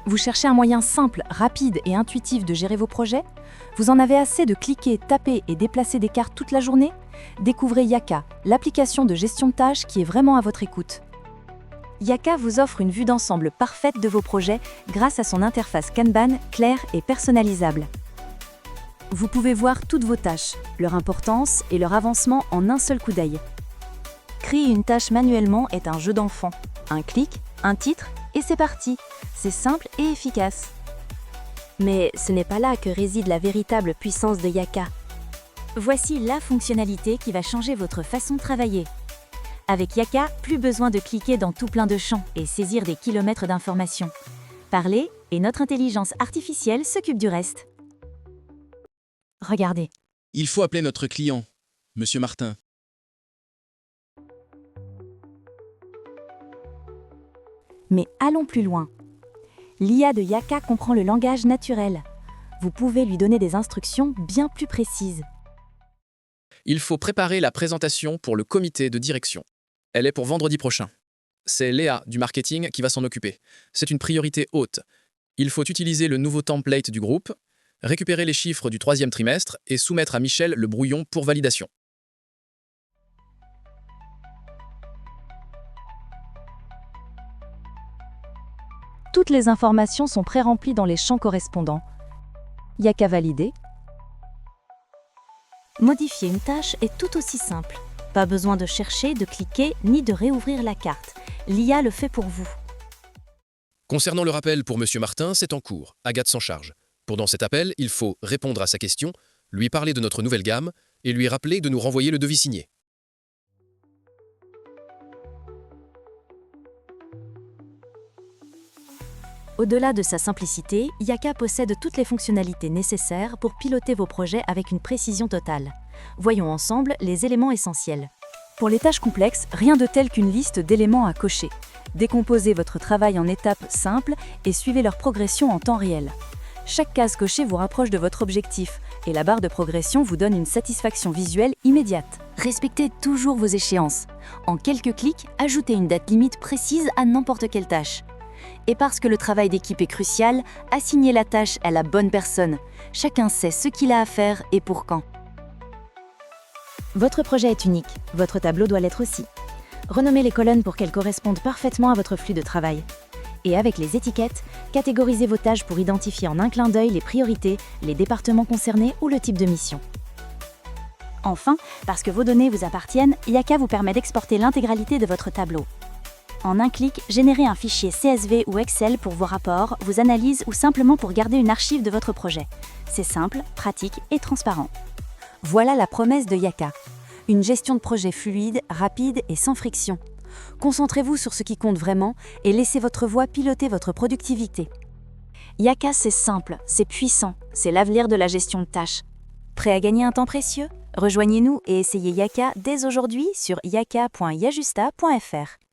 Vous cherchez un moyen simple, rapide et intuitif de gérer vos projets? Vous en avez assez de cliquer, taper et déplacer des cartes toute la journée? Découvrez Yaka, l'application de gestion de tâches qui est vraiment à votre écoute. Yaka vous offre une vue d'ensemble parfaite de vos projets grâce à son interface Kanban claire et personnalisable. Vous pouvez voir toutes vos tâches, leur importance et leur avancement en un seul coup d'œil. Créer une tâche manuellement est un jeu d'enfant. Un clic, un titre, et c'est parti. C'est simple et efficace. Mais ce n'est pas là que réside la véritable puissance de Yaka. Voici la fonctionnalité qui va changer votre façon de travailler. Avec Yaka, plus besoin de cliquer dans tout plein de champs et saisir des kilomètres d'informations. Parlez et notre intelligence artificielle s'occupe du reste. Regardez. Il faut appeler notre client, Monsieur Martin. Mais allons plus loin. L'IA de Yaka comprend le langage naturel. Vous pouvez lui donner des instructions bien plus précises. Il faut préparer la présentation pour le comité de direction. Elle est pour vendredi prochain. C'est Léa du marketing qui va s'en occuper. C'est une priorité haute. Il faut utiliser le nouveau template du groupe, récupérer les chiffres du 3e trimestre et soumettre à Michel le brouillon pour validation. Toutes les informations sont pré-remplies dans les champs correspondants. Yaka validé. Modifier une tâche est tout aussi simple. Pas besoin de chercher, de cliquer, ni de réouvrir la carte. L'IA le fait pour vous. Concernant le rappel pour Monsieur Martin, c'est en cours. Agathe s'en charge. Pendant cet appel, il faut répondre à sa question, lui parler de notre nouvelle gamme et lui rappeler de nous renvoyer le devis signé. Au-delà de sa simplicité, Yaka possède toutes les fonctionnalités nécessaires pour piloter vos projets avec une précision totale. Voyons ensemble les éléments essentiels. Pour les tâches complexes, rien de tel qu'une liste d'éléments à cocher. Décomposez votre travail en étapes simples et suivez leur progression en temps réel. Chaque case cochée vous rapproche de votre objectif et la barre de progression vous donne une satisfaction visuelle immédiate. Respectez toujours vos échéances. En quelques clics, ajoutez une date limite précise à n'importe quelle tâche. Et parce que le travail d'équipe est crucial, assignez la tâche à la bonne personne. Chacun sait ce qu'il a à faire et pour quand. Votre projet est unique, votre tableau doit l'être aussi. Renommez les colonnes pour qu'elles correspondent parfaitement à votre flux de travail. Et avec les étiquettes, catégorisez vos tâches pour identifier en un clin d'œil les priorités, les départements concernés ou le type de mission. Enfin, parce que vos données vous appartiennent, Yaka vous permet d'exporter l'intégralité de votre tableau. En un clic, générez un fichier CSV ou Excel pour vos rapports, vos analyses ou simplement pour garder une archive de votre projet. C'est simple, pratique et transparent. Voilà la promesse de Yaka. Une gestion de projet fluide, rapide et sans friction. Concentrez-vous sur ce qui compte vraiment et laissez votre voix piloter votre productivité. Yaka, c'est simple, c'est puissant, c'est l'avenir de la gestion de tâches. Prêt à gagner un temps précieux? Rejoignez-nous et essayez Yaka dès aujourd'hui sur yaka.yajusta.fr.